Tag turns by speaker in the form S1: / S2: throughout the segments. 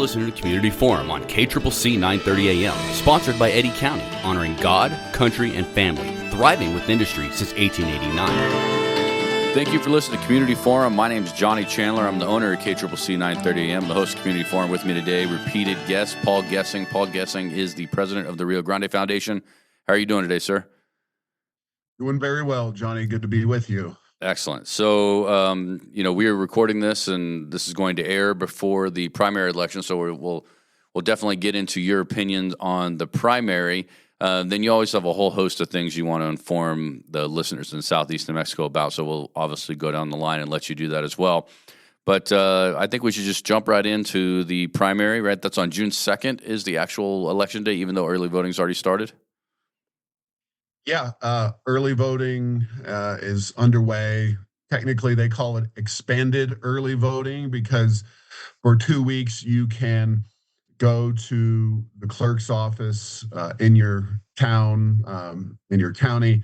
S1: listening to Community Forum on KCCC 930 AM, sponsored by Eddy County, honoring God, country, and family, thriving with industry since 1889.
S2: Thank you for listening to Community Forum. My name is Johnny Chandler. I'm the owner of KCCC 930 AM, the host of Community Forum. With me today, repeated guest, Paul Gessing. Paul Gessing is the president of the Rio Grande Foundation. How are you doing today, sir?
S3: Doing very well, Johnny. Good to be with you.
S2: Excellent. So, we are recording this, and this is going to air before the primary election. So we'll definitely get into your opinions on the primary. Then you always have a whole host of things you want to inform the listeners in Southeast New Mexico about. So we'll obviously go down the line and let you do that as well. But I think we should just jump right into the primary. Right, that's on June 2nd is the actual election day, even though early voting's already started.
S3: Yeah, early voting is underway. Technically, they call it expanded early voting because for 2 weeks you can go to the clerk's office in your town, in your county,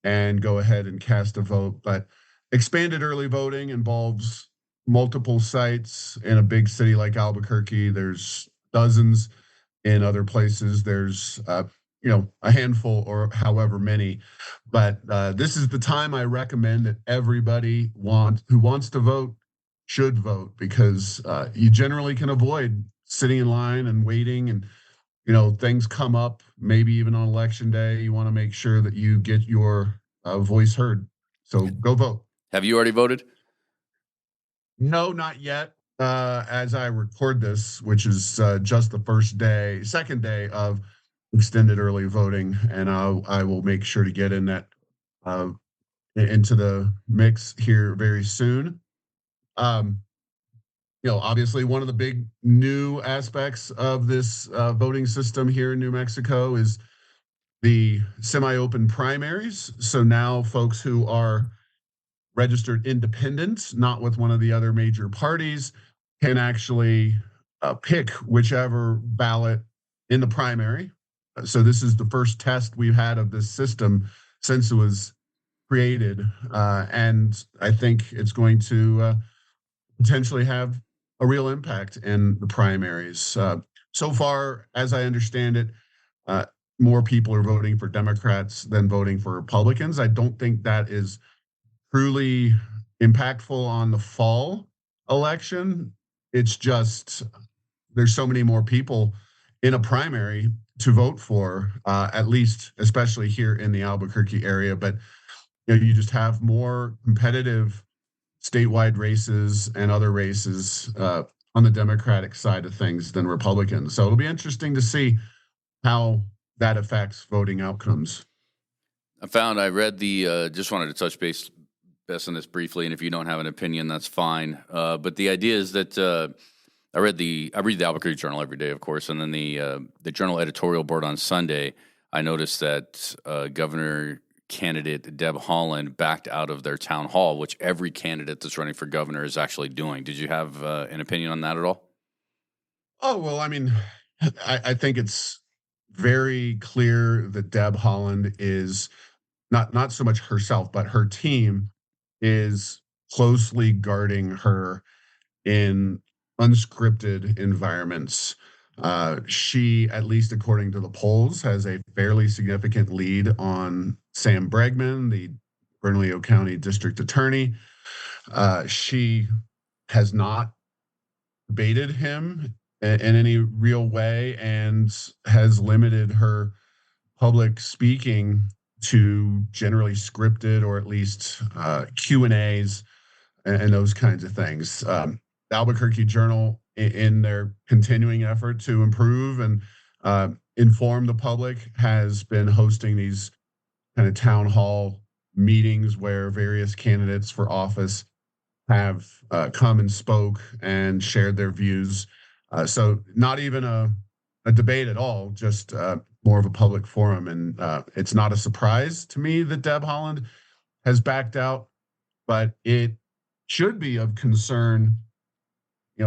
S3: and go ahead and cast a vote. But expanded early voting involves multiple sites. In a big city like Albuquerque, there's dozens. In other places, there's a handful or however many. But this is the time I recommend that everybody who wants to vote should vote, because you generally can avoid sitting in line and waiting, and things come up, maybe even on election day. You want to make sure that you get your voice heard. So go vote.
S2: Have you already voted?
S3: No, not yet. As I record this, which is just the second day of extended early voting, and I will make sure to get in that into the mix here very soon. Obviously one of the big new aspects of this voting system here in New Mexico is the semi-open primaries. So now folks who are registered independents, not with one of the other major parties, can actually pick whichever ballot in the primary. So this is the first test we've had of this system since it was created. And I think it's going to potentially have a real impact in the primaries. So far, as I understand it, more people are voting for Democrats than voting for Republicans. I don't think that is truly impactful on the fall election. It's just there's so many more people in a primary to vote for, at least, especially here in the Albuquerque area. But you just have more competitive statewide races and other races on the Democratic side of things than Republicans. So it'll be interesting to see how that affects voting outcomes.
S2: I read just wanted to touch base on this briefly, and if you don't have an opinion, that's fine. But the idea is that I read the Albuquerque Journal every day, of course, and then the Journal editorial board on Sunday. I noticed that Governor candidate Deb Haaland backed out of their town hall, which every candidate that's running for governor is actually doing. Did you have an opinion on that at all?
S3: Oh, well, I mean, I think it's very clear that Deb Haaland is not so much herself, but her team is closely guarding her in unscripted environments. She, at least according to the polls, has a fairly significant lead on Sam Bregman, the Bernalillo County District Attorney. She has not debated him in any real way and has limited her public speaking to generally scripted, or at least Q&As and those kinds of things. The Albuquerque Journal, in their continuing effort to improve and inform the public, has been hosting these kind of town hall meetings where various candidates for office have come and spoke and shared their views. So not even a debate at all, just more of a public forum. And it's not a surprise to me that Deb Haaland has backed out, but it should be of concern,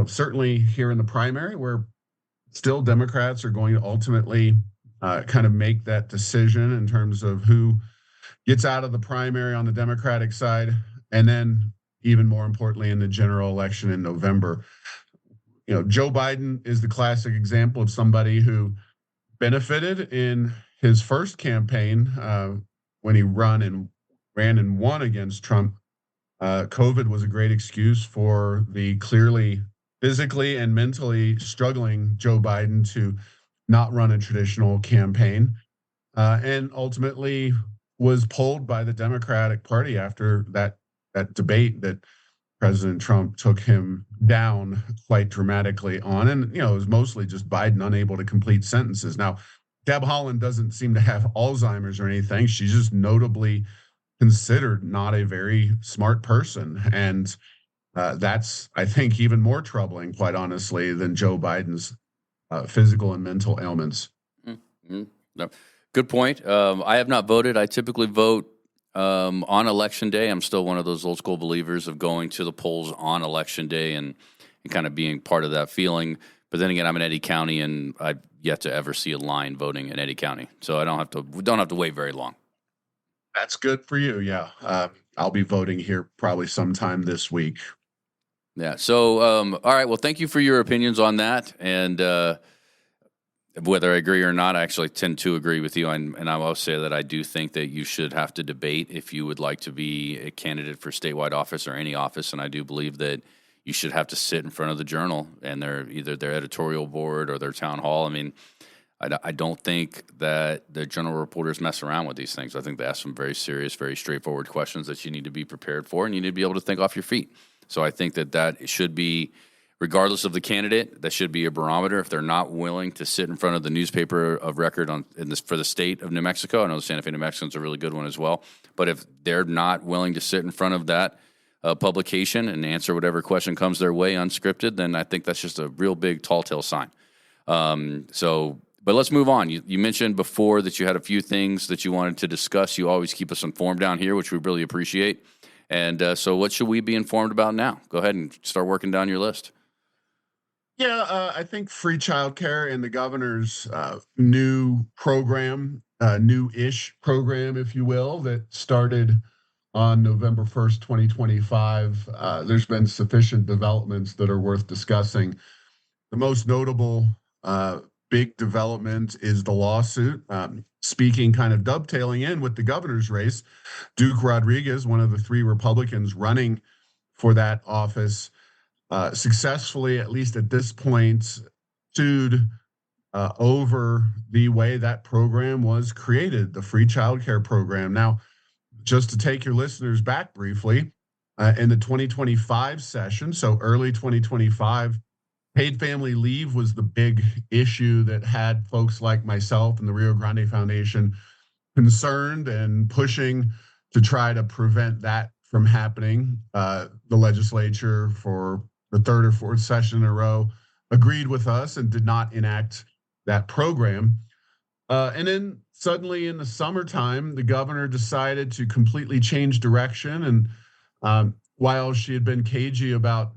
S3: certainly here in the primary, where still Democrats are going to ultimately kind of make that decision in terms of who gets out of the primary on the Democratic side. And then even more importantly, in the general election in November, Joe Biden is the classic example of somebody who benefited in his first campaign when he ran and won against Trump. COVID was a great excuse for the clearly physically and mentally struggling Joe Biden to not run a traditional campaign, and ultimately was pulled by the Democratic Party after that debate that President Trump took him down quite dramatically on. And, it was mostly just Biden unable to complete sentences. Now, Deb Haaland doesn't seem to have Alzheimer's or anything. She's just notably considered not a very smart person. And that's, I think, even more troubling, quite honestly, than Joe Biden's physical and mental ailments.
S2: Mm-hmm. No. Good point. I have not voted. I typically vote on election day. I'm still one of those old school believers of going to the polls on election day and kind of being part of that feeling. But then again, I'm in Eddy County, and I've yet to ever see a line voting in Eddy County, so I don't have to wait very long.
S3: That's good for you. Yeah, I'll be voting here probably sometime this week.
S2: Yeah. So, all right. Well, thank you for your opinions on that, and whether I agree or not, I actually tend to agree with you. And I will say that I do think that you should have to debate if you would like to be a candidate for statewide office or any office. And I do believe that you should have to sit in front of the Journal and either their editorial board or their town hall. I mean, I don't think that the Journal reporters mess around with these things. I think they ask some very serious, very straightforward questions that you need to be prepared for, and you need to be able to think off your feet. So I think that should be, regardless of the candidate, that should be a barometer. If they're not willing to sit in front of the newspaper of record for the state of New Mexico, I know the Santa Fe New Mexican's a really good one as well, but if they're not willing to sit in front of that publication and answer whatever question comes their way unscripted, then I think that's just a real big tall tale sign. But let's move on. You mentioned before that you had a few things that you wanted to discuss. You always keep us informed down here, which we really appreciate. And so what should we be informed about now? Go ahead and start working down your list.
S3: Yeah, I think free childcare and the governor's new program, new-ish program, if you will, that started on November 1st, 2025. There's been sufficient developments that are worth discussing. The most notable big development is the lawsuit. Speaking kind of dovetailing in with the governor's race, Duke Rodriguez, one of the three Republicans running for that office, successfully, at least at this point, sued over the way that program was created, the free childcare program. Now, just to take your listeners back briefly, in the 2025 session, so early 2025, paid family leave was the big issue that had folks like myself and the Rio Grande Foundation concerned and pushing to try to prevent that from happening. The legislature, for the third or fourth session in a row, agreed with us and did not enact that program. And then suddenly in the summertime, the governor decided to completely change direction. And while she had been cagey about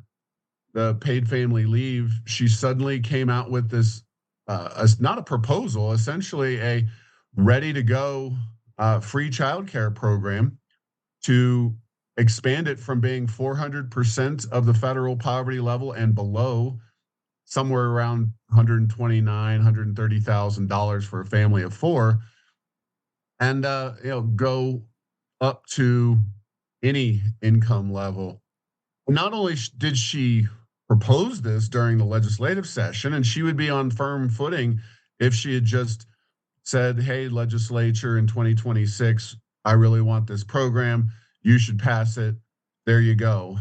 S3: the paid family leave, she suddenly came out with this, not a proposal, essentially a ready to go free childcare program to expand it from being 400% of the federal poverty level and below, somewhere around $129,000, $130,000 for a family of four, and go up to any income level. Not only did she propose this during the legislative session, and she would be on firm footing if she had just said, hey, legislature, in 2026, I really want this program. You should pass it. There you go.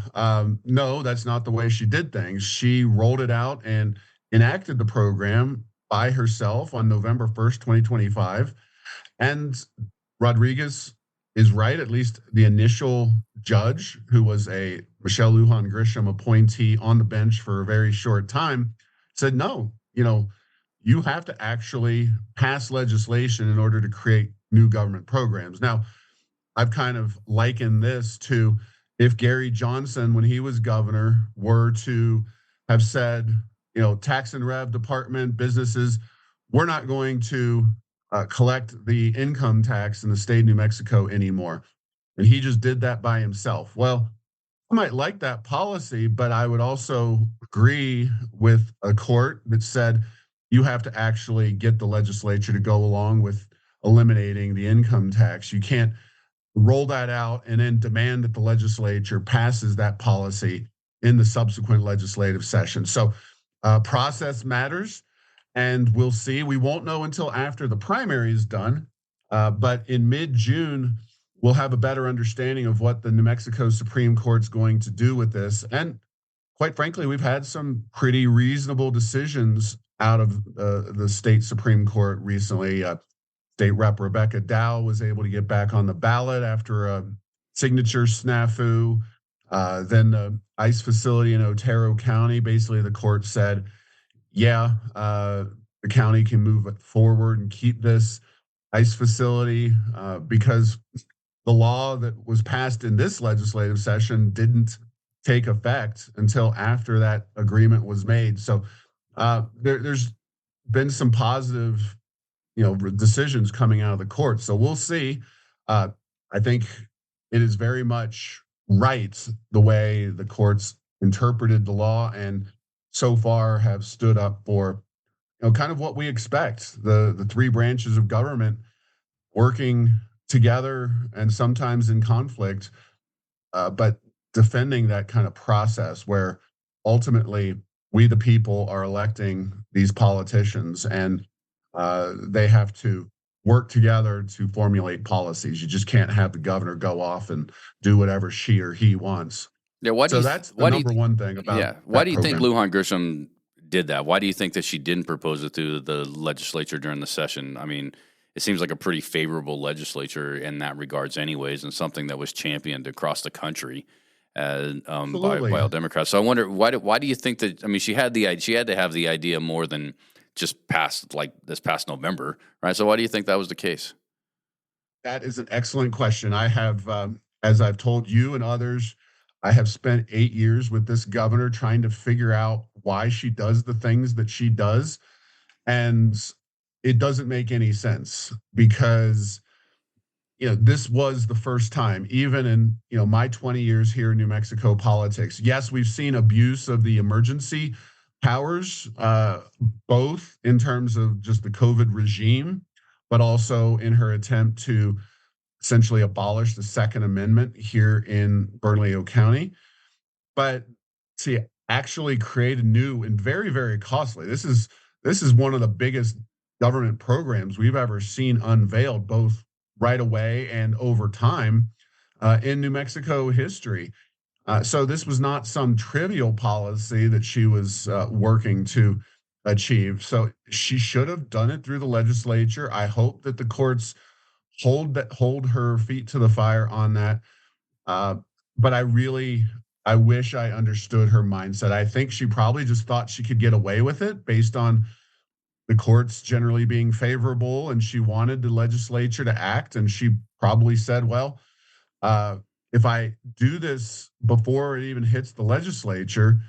S3: No, that's not the way she did things. She rolled it out and enacted the program by herself on November 1st, 2025. And Rodriguez is right, at least the initial judge, who was a Michelle Lujan Grisham appointee on the bench for a very short time, said, no, you have to actually pass legislation in order to create new government programs. Now, I've kind of likened this to if Gary Johnson, when he was governor, were to have said, tax and rev department, businesses, we're not going to collect the income tax in the state of New Mexico anymore. And he just did that by himself. Well, I might like that policy, but I would also agree with a court that said you have to actually get the legislature to go along with eliminating the income tax. You can't roll that out and then demand that the legislature passes that policy in the subsequent legislative session. So process matters, and we'll see. We won't know until after the primary is done, but in mid-June, we'll have a better understanding of what the New Mexico Supreme Court's going to do with this. And quite frankly, we've had some pretty reasonable decisions out of the state Supreme Court recently. State Rep Rebecca Dow was able to get back on the ballot after a signature snafu. Then the ICE facility in Otero County, basically the court said, yeah, the county can move it forward and keep this ICE facility because the law that was passed in this legislative session didn't take effect until after that agreement was made. So there's been some positive, decisions coming out of the court. So we'll see. I think it is very much right the way the courts interpreted the law and so far have stood up for, kind of what we expect. The three branches of government working together and sometimes in conflict, but defending that kind of process where ultimately we, the people, are electing these politicians and they have to work together to formulate policies. You just can't have the governor go off and do whatever she or he wants.
S2: Yeah, why do
S3: So
S2: you
S3: that's the number one thing about
S2: yeah? Why
S3: that
S2: do you think
S3: program.
S2: Lujan Grisham did that? Why do you think that she didn't propose it to the legislature during the session? I mean, it seems like a pretty favorable legislature in that regards, anyways, and something that was championed across the country by
S3: Absolutely.
S2: all Democrats. So I wonder why do you think that? I mean, she had to have the idea more than just past like this past November, right? So why do you think that was the case?
S3: That is an excellent question. I have, as I've told you and others, I have spent 8 years with this governor trying to figure out why she does the things that she does. And it doesn't make any sense because, this was the first time, even in, my 20 years here in New Mexico politics. Yes, we've seen abuse of the emergency powers, both in terms of just the COVID regime, but also in her attempt to essentially abolish the Second Amendment here in Bernalillo County. But to actually create a new and very, very costly. This is one of the biggest government programs we've ever seen unveiled, both right away and over time in New Mexico history. So this was not some trivial policy that she was working to achieve. So she should have done it through the legislature. I hope that the courts hold her feet to the fire on that. Uh, but I wish I understood her mindset. I think she probably just thought she could get away with it based on the courts generally being favorable, and she wanted the legislature to act. And she probably said, well, if I do this before it even hits the legislature,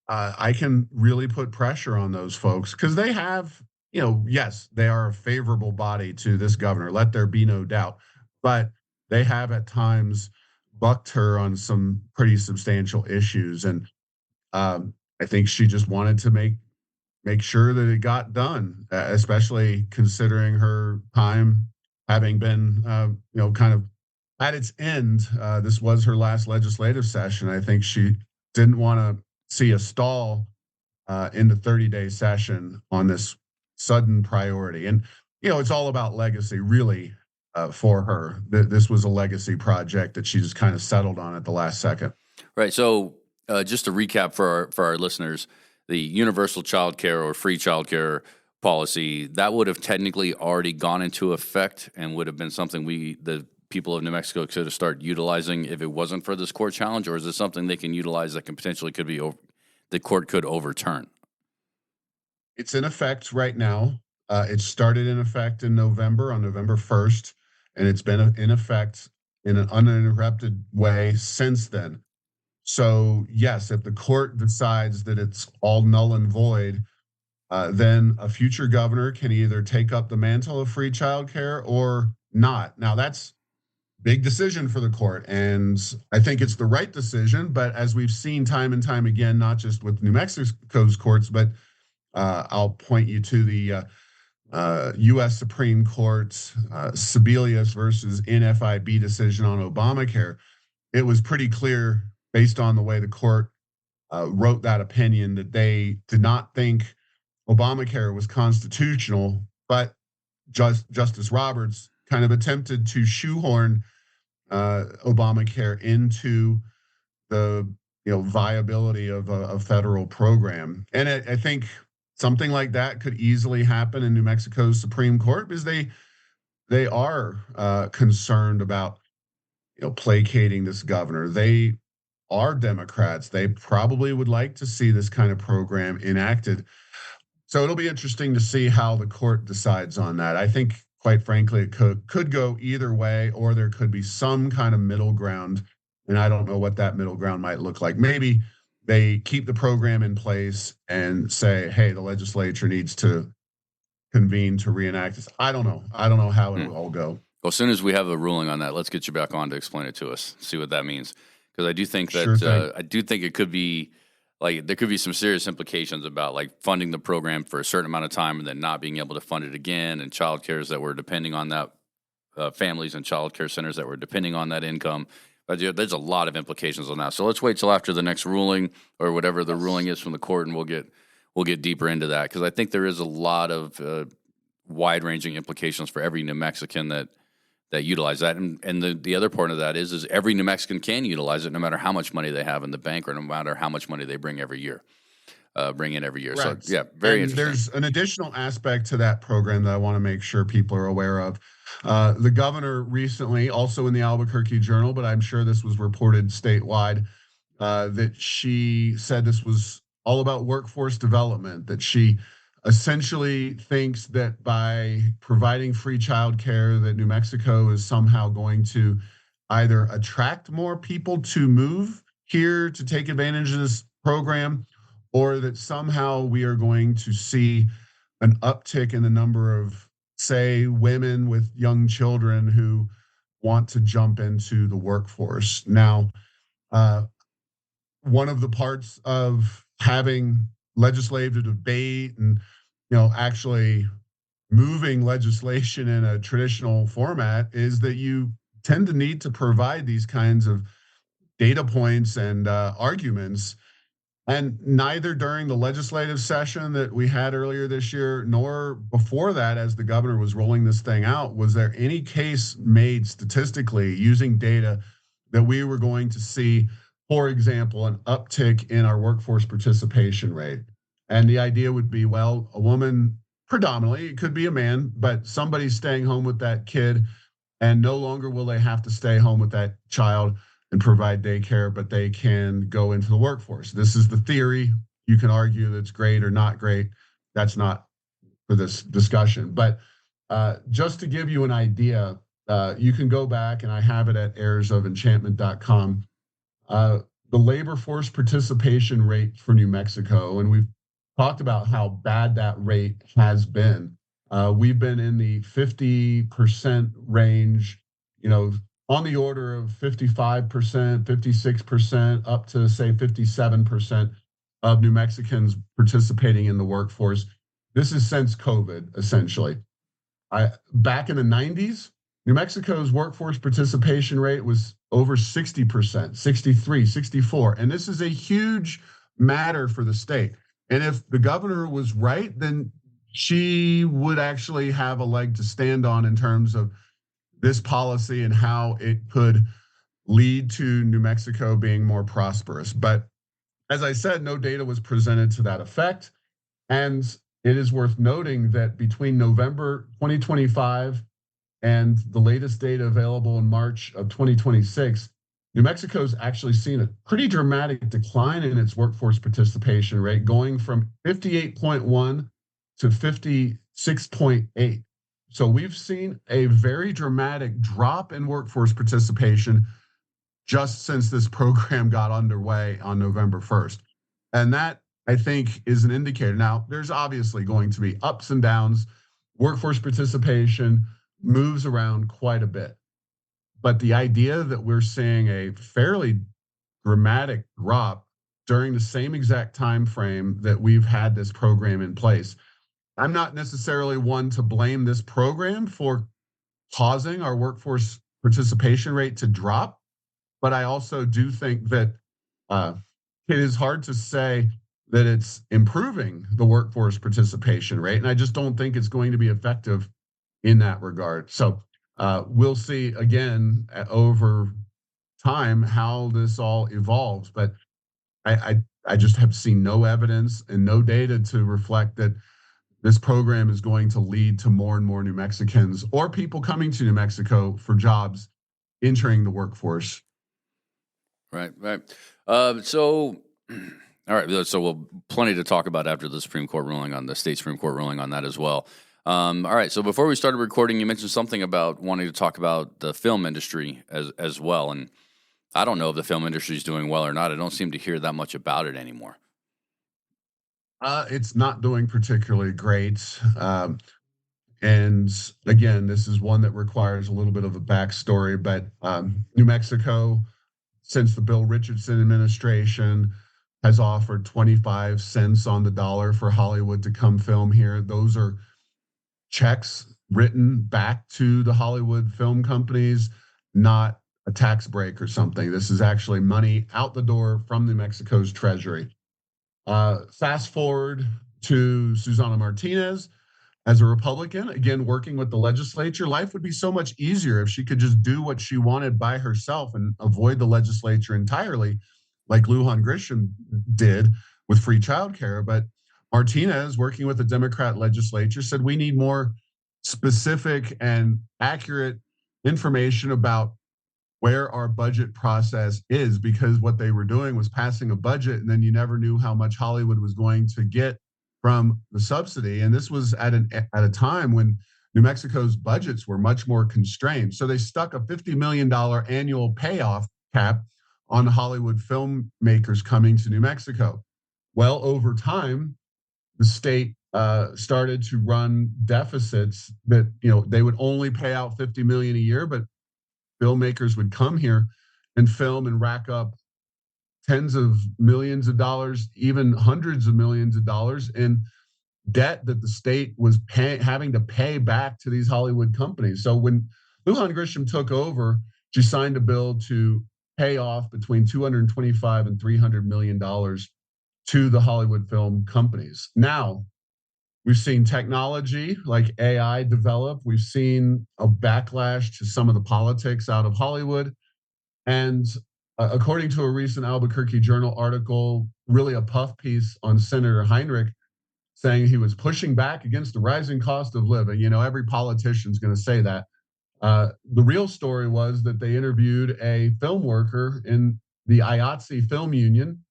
S3: I can really put pressure on those folks because they have, yes, they are a favorable body to this governor. Let there be no doubt. But they have at times bucked her on some pretty substantial issues. And I think she just wanted to make sure that it got done, especially considering her time having been, kind of at its end. This was her last legislative session. I think she didn't want to see a stall in the 30-day session on this sudden priority. And, it's all about legacy, really, for her. This was a legacy project that she just kind of settled on at the last second.
S2: Right. So just to recap for our listeners, the universal childcare or free childcare policy, that would have technically already gone into effect and would have been something the people of New Mexico could have started utilizing if it wasn't for this court challenge, or is it something they can utilize that can potentially the court could overturn?
S3: It's in effect right now. It started in effect in November, on November 1st, and it's been in effect in an uninterrupted way since then. So yes, if the court decides that it's all null and void, then a future governor can either take up the mantle of free childcare or not. Now that's big decision for the court. And I think it's the right decision. But as we've seen time and time again, not just with New Mexico's courts, but I'll point you to the U.S. Supreme Court's Sebelius versus NFIB decision on Obamacare. It was pretty clear, based on the way the court wrote that opinion, that they did not think Obamacare was constitutional, but Justice Roberts kind of attempted to shoehorn Obamacare into the viability of a federal program. And I think something like that could easily happen in New Mexico's Supreme Court, because they are concerned about placating this governor. They are Democrats. They probably would like to see this kind of program enacted. So it'll be interesting to see how the court decides on that. I think, quite frankly, it could go either way, or there could be some kind of middle ground. And I don't know what that middle ground might look like. Maybe they keep the program in place and say, hey, the legislature needs to convene to reenact this. I don't know. I don't know how it will all go.
S2: Well, as soon as we have a ruling on that, let's get you back on to explain it to us, see what that means. Because I do think that it could be there could be some serious implications about funding the program for a certain amount of time and then not being able to fund it again, and child cares that were depending on that, families and child care centers that were depending on that income. But there's a lot of implications on that. So let's wait till after the next ruling, or whatever the ruling is from the court, and we'll get deeper into that, because I think there is a lot of wide-ranging implications for every New Mexican that utilize that. And the other part of that is every New Mexican can utilize it, no matter how much money they have in the bank, or no matter how much money they bring in every year. Right.
S3: So
S2: yeah, very
S3: and
S2: interesting.
S3: There's an additional aspect to that program that I want to make sure people are aware of. The governor recently, also in the Albuquerque Journal, but I'm sure this was reported statewide, that she said this was all about workforce development, that she essentially thinks that by providing free childcare, that New Mexico is somehow going to either attract more people to move here to take advantage of this program, or that somehow we are going to see an uptick in the number of, say, women with young children who want to jump into the workforce. Now, one of the parts of having legislative debate and actually moving legislation in a traditional format is that you tend to need to provide these kinds of data points and arguments. And neither during the legislative session that we had earlier this year, nor before that, as the governor was rolling this thing out, was there any case made statistically using data that we were going to see, for example, an uptick in our workforce participation rate. And the idea would be, well, a woman, predominantly, it could be a man, but somebody's staying home with that kid, and no longer will they have to stay home with that child and provide daycare, but they can go into the workforce. This is the theory. You can argue that's great or not great. That's not for this discussion. But just to give you an idea, you can go back, and I have it at airsofenchantment.com. The labor force participation rate for New Mexico, and we've talked about how bad that rate has been. We've been in the 50% range, on the order of 55%, 56%, up to, say, 57% of New Mexicans participating in the workforce. This is since COVID, essentially. Back in the 90s, New Mexico's workforce participation rate was over 60%, 63, 64. And this is a huge matter for the state. And if the governor was right, then she would actually have a leg to stand on in terms of this policy and how it could lead to New Mexico being more prosperous. But as I said, no data was presented to that effect. And it is worth noting that between November 2025 and the latest data available in March of 2026, New Mexico's actually seen a pretty dramatic decline in its workforce participation rate, going from 58.1 to 56.8. So we've seen a very dramatic drop in workforce participation just since this program got underway on November 1st. And that, I think, is an indicator. Now, there's obviously going to be ups and downs. Workforce participation moves around quite a bit. But the idea that we're seeing a fairly dramatic drop during the same exact time frame that we've had this program in place. I'm not necessarily one to blame this program for causing our workforce participation rate to drop, but I also do think that uh, it is hard to say that it's improving the workforce participation rate, and I just don't think it's going to be effective in that regard. So we'll see again over time how this all evolves, but I just have seen no evidence and no data to reflect that this program is going to lead to more and more New Mexicans or people coming to New Mexico for jobs entering the workforce.
S2: Right. So, all right. So we'll plenty to talk about after the Supreme Court ruling on the state Supreme Court ruling on that as well. All right. So before we started recording, you mentioned something about wanting to talk about the film industry as well. And I don't know if the film industry is doing well or not. I don't seem to hear that much about it anymore.
S3: It's not doing particularly great. And again, this is one that requires a little bit of a backstory, but New Mexico, since the Bill Richardson administration, has offered 25 cents on the dollar for Hollywood to come film here. Those are checks written back to the Hollywood film companies, not a tax break or something. This is actually money out the door from New Mexico's treasury. Fast forward to Susana Martinez as a Republican, again, working with the legislature. Life would be so much easier if she could just do what she wanted by herself and avoid the legislature entirely, like Lujan Grisham did with free childcare. But Martinez, working with the Democrat legislature, said we need more specific and accurate information about where our budget process is, because what they were doing was passing a budget and then you never knew how much Hollywood was going to get from the subsidy. And this was at a time when New Mexico's budgets were much more constrained. So they stuck a $50 million annual payoff cap on Hollywood filmmakers coming to New Mexico. Well, over time, the state started to run deficits that, they would only pay out $50 million a year, but filmmakers would come here and film and rack up tens of millions of dollars, even hundreds of millions of dollars in debt that the state was having to pay back to these Hollywood companies. So when Lujan Grisham took over, she signed a bill to pay off between $225 and $300 million to the Hollywood film companies. Now, we've seen technology like AI develop. We've seen a backlash to some of the politics out of Hollywood. And according to a recent Albuquerque Journal article, really a puff piece on Senator Heinrich, saying he was pushing back against the rising cost of living. Every politician's going to say that. The real story was that they interviewed a film worker in the IATSE Film Union,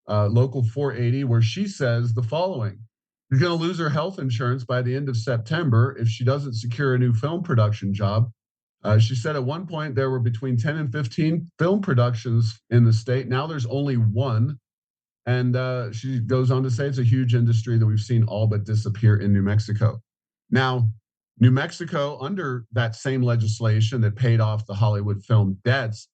S3: Local 480, where she says the following: she's going to lose her health insurance by the end of September if she doesn't secure a new film production job. She said at one point there were between 10 and 15 film productions in the state. Now there's only one. And she goes on to say it's a huge industry that we've seen all but disappear in New Mexico. Now, New Mexico, under that same legislation that paid off the Hollywood film debts,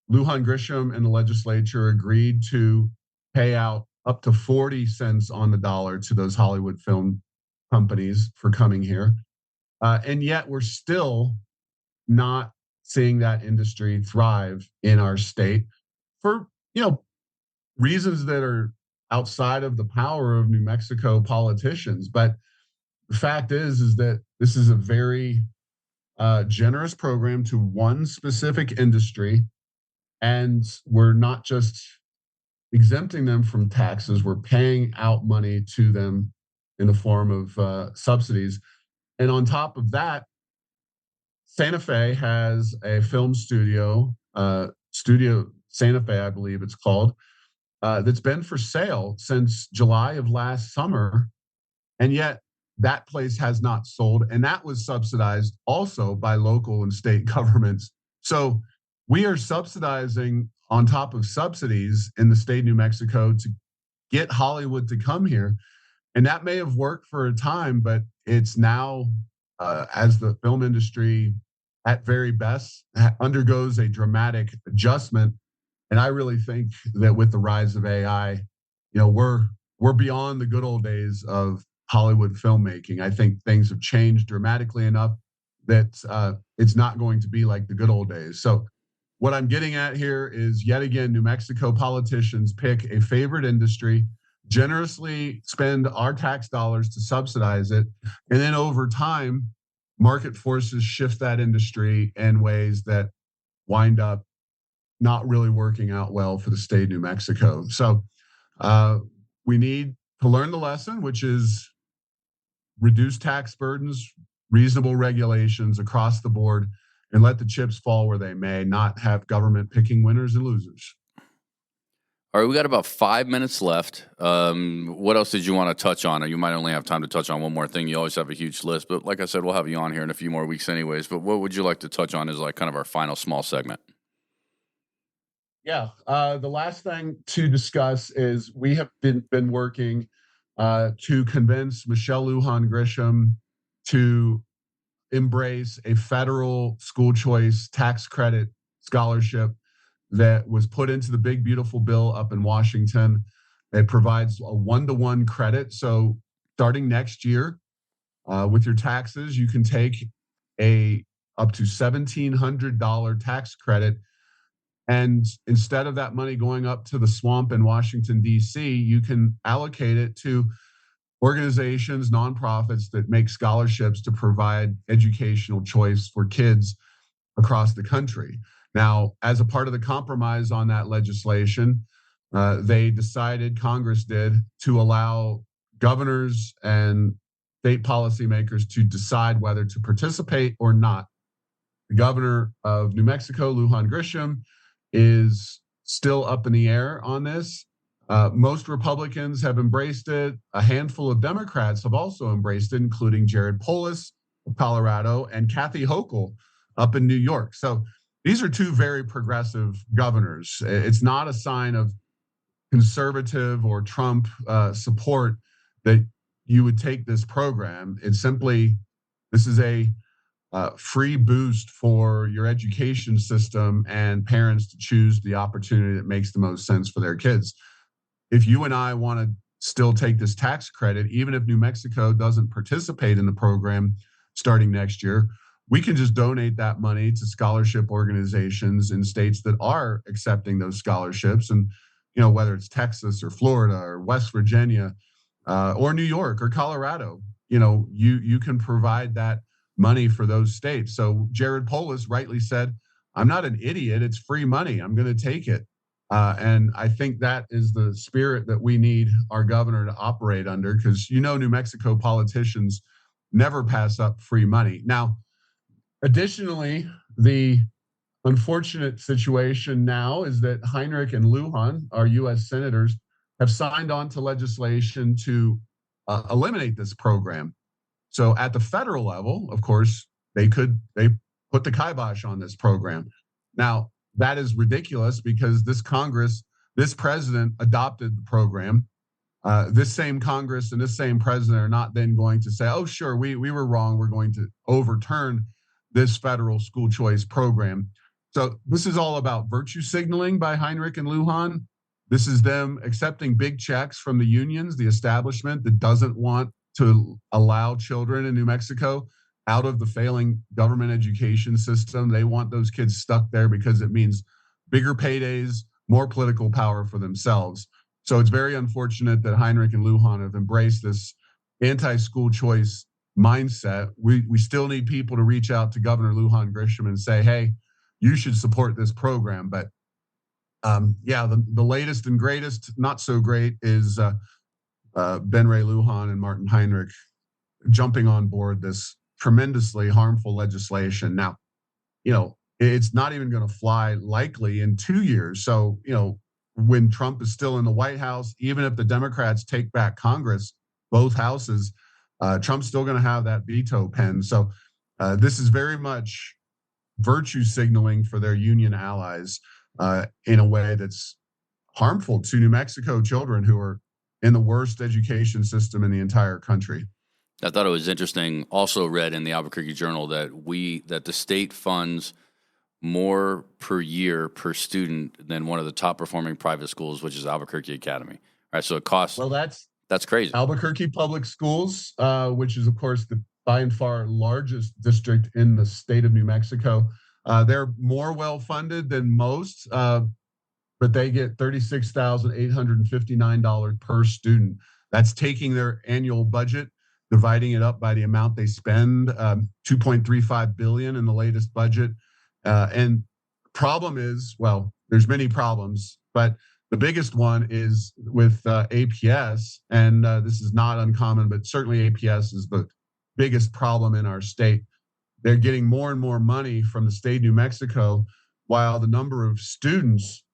S3: Lujan Grisham and the legislature agreed to pay out up to 40 cents on the dollar to those Hollywood film companies for coming here. And yet we're still not seeing that industry thrive in our state for, reasons that are outside of the power of New Mexico politicians. But the fact is that this is a very generous program to one specific industry. And we're not just exempting them from taxes, we're paying out money to them in the form of subsidies. And on top of that, Santa Fe has a film studio, Studio Santa Fe, I believe it's called, that's been for sale since July of last summer. And yet that place has not sold. And that was subsidized also by local and state governments. So we are subsidizing on top of subsidies in the state of New Mexico to get Hollywood to come here. And that may have worked for a time, but it's now, as the film industry at very best, undergoes a dramatic adjustment. And I really think that with the rise of AI, we're beyond the good old days of Hollywood filmmaking. I think things have changed dramatically enough that it's not going to be like the good old days. So what I'm getting at here is yet again, New Mexico politicians pick a favorite industry, generously spend our tax dollars to subsidize it, and then over time, market forces shift that industry in ways that wind up not really working out well for the state of New Mexico. So uh, we need to learn the lesson, which is reduce tax burdens, reasonable regulations across the board, and let the chips fall where they may, not have government picking winners and losers.
S2: All right, we got about 5 minutes left. What else did you want to touch on? Or you might only have time to touch on one more thing. You always have a huge list, but like I said, we'll have you on here in a few more weeks anyways. But what would you like to touch on as like kind of our final small segment?
S3: Yeah, the last thing to discuss is we have been working to convince Michelle Lujan Grisham to embrace a federal school choice tax credit scholarship that was put into the big beautiful bill up in Washington. It provides a 1-to-1 credit. So starting next year, with your taxes, you can take a up to $1,700 tax credit. And instead of that money going up to the swamp in Washington, D.C., you can allocate it to organizations, nonprofits that make scholarships to provide educational choice for kids across the country. Now, as a part of the compromise on that legislation, they decided, Congress did, to allow governors and state policymakers to decide whether to participate or not. The governor of New Mexico, Lujan Grisham, is still up in the air on this. Most Republicans have embraced it. A handful of Democrats have also embraced it, including Jared Polis of Colorado and Kathy Hochul up in New York. So these are two very progressive governors. It's not a sign of conservative or Trump support that you would take this program. It's simply, this is a free boost for your education system and parents to choose the opportunity that makes the most sense for their kids. If you and I want to still take this tax credit, even if New Mexico doesn't participate in the program starting next year, we can just donate that money to scholarship organizations in states that are accepting those scholarships. And, whether it's Texas or Florida or West Virginia or New York or Colorado, you can provide that money for those states. So Jared Polis rightly said, I'm not an idiot. It's free money. I'm going to take it. And I think that is the spirit that we need our governor to operate under, because, New Mexico politicians never pass up free money. Now, additionally, the unfortunate situation now is that Heinrich and Lujan, our U.S. senators, have signed on to legislation to eliminate this program. So at the federal level, of course, they put the kibosh on this program. Now, that is ridiculous because this Congress, this president adopted the program. This same Congress and this same president are not then going to say, oh, sure, we were wrong. We're going to overturn this federal school choice program. So this is all about virtue signaling by Heinrich and Lujan. This is them accepting big checks from the unions, the establishment that doesn't want to allow children in New Mexico out of the failing government education system. They want those kids stuck there because it means bigger paydays, more political power for themselves. So it's very unfortunate that Heinrich and Lujan have embraced this anti-school choice mindset. We still need people to reach out to Governor Lujan Grisham and say, hey, you should support this program. But the latest and greatest, not so great, is Ben Ray Lujan and Martin Heinrich jumping on board this tremendously harmful legislation. Now, it's not even going to fly likely in 2 years. So, when Trump is still in the White House, even if the Democrats take back Congress, both houses, Trump's still going to have that veto pen. So this is very much virtue signaling for their union allies in a way that's harmful to New Mexico children who are in the worst education system in the entire country.
S2: I thought it was interesting. Also read in the Albuquerque Journal that the state funds more per year per student than one of the top performing private schools, which is Albuquerque Academy. All right, so it costs.
S3: Well,
S2: that's crazy.
S3: Albuquerque Public Schools, which is, of course, the by and far largest district in the state of New Mexico. They're more well-funded than most, but they get $36,859 per student. That's taking their annual budget, dividing it up by the amount they spend, $2.35 billion in the latest budget. And problem is, well, there's many problems, but the biggest one is with APS, and this is not uncommon, but certainly APS is the biggest problem in our state. They're getting more and more money from the state of New Mexico, while the number of students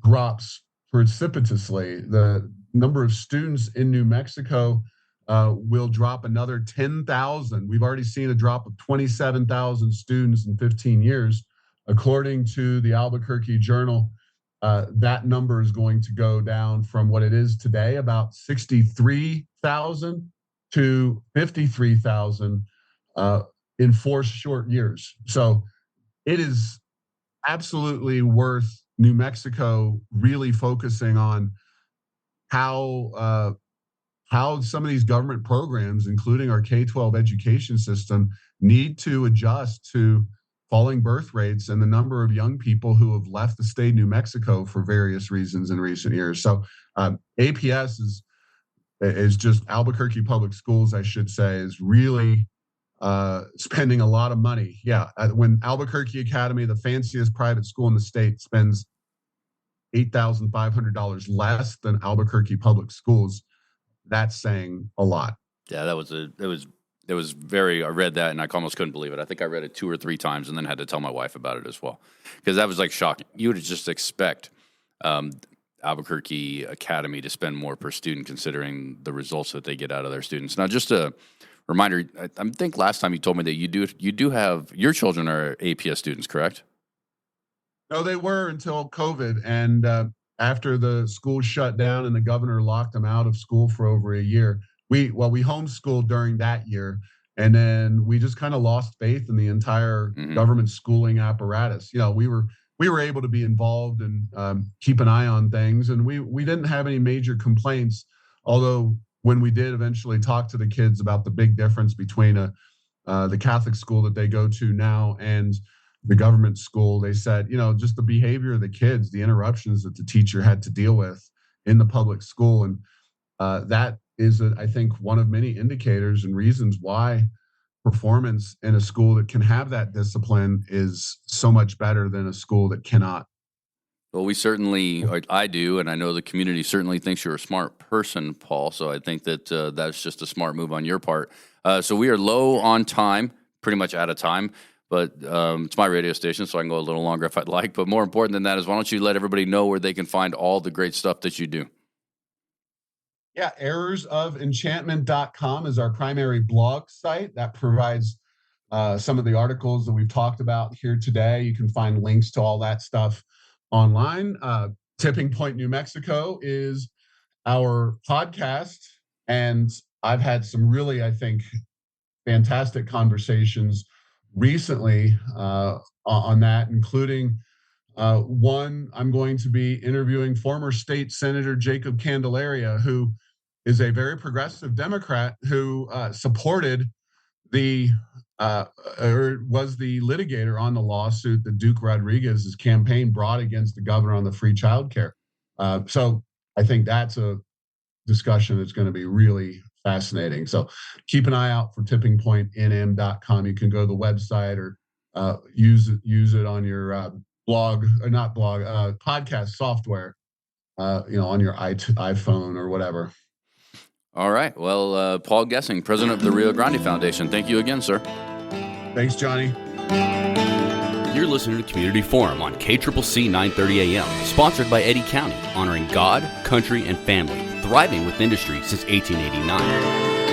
S3: drops precipitously. The number of students in New Mexico will drop another 10,000. We've already seen a drop of 27,000 students in 15 years. According to the Albuquerque Journal, that number is going to go down from what it is today, about 63,000 to 53,000 in 4 short years. So it is absolutely worth New Mexico really focusing on how some of these government programs, including our K-12 education system, need to adjust to falling birth rates and the number of young people who have left the state of New Mexico for various reasons in recent years. So APS is just Albuquerque Public Schools, I should say, is really spending a lot of money. Yeah, when Albuquerque Academy, the fanciest private school in the state, spends $8,500 less than Albuquerque Public Schools, that's saying a lot.
S2: Yeah, it was very, I read that and I almost couldn't believe it. I think I read it 2 or 3 times and then had to tell my wife about it as well, because that was like shocking. You would just expect Albuquerque Academy to spend more per student considering the results that they get out of their students. Now, just a reminder, I think last time you told me that you do have, your children are APS students, correct?
S3: No, they were until COVID. And after the school shut down and the governor locked them out of school for over a year, we homeschooled during that year. And then we just kind of lost faith in the entire government schooling apparatus. You know, we were able to be involved and keep an eye on things. And we didn't have any major complaints, although when we did eventually talk to the kids about the big difference between the Catholic school that they go to now and the government school, they said, you know, just the behavior of the kids, the interruptions that the teacher had to deal with in the public school. And that is, I think, one of many indicators and reasons why performance in a school that can have that discipline is so much better than a school that cannot.
S2: Well, we certainly, I do, and I know the community certainly thinks you're a smart person, Paul, so I think that that's just a smart move on your part. So we are low on time, pretty much out of time, but it's my radio station, so I can go a little longer if I'd like. But more important than that is, why don't you let everybody know where they can find all the great stuff that you do?
S3: Yeah, errorsoфenchantment.com is our primary blog site that provides some of the articles that we've talked about here today. You can find links to all that stuff online. Tipping Point New Mexico is our podcast, and I've had some really, I think, fantastic conversations recently on that, including one, I'm going to be interviewing former state senator Jacob Candelaria, who is a very progressive Democrat who supported or was the litigator on the lawsuit that Duke Rodriguez's campaign brought against the governor on the free childcare. So I think that's a discussion that's going to be really fascinating. So keep an eye out for tippingpointnm.com. You can go to the website or use it on your podcast software, on your iPhone or whatever.
S2: All right. Well, Paul Gessing, president of the Rio Grande Foundation. Thank you again, sir.
S3: Thanks, Johnny.
S1: You're listening to Community Forum on KCCC 930 AM, sponsored by Eddy County, honoring God, country, and family, thriving with industry since 1889.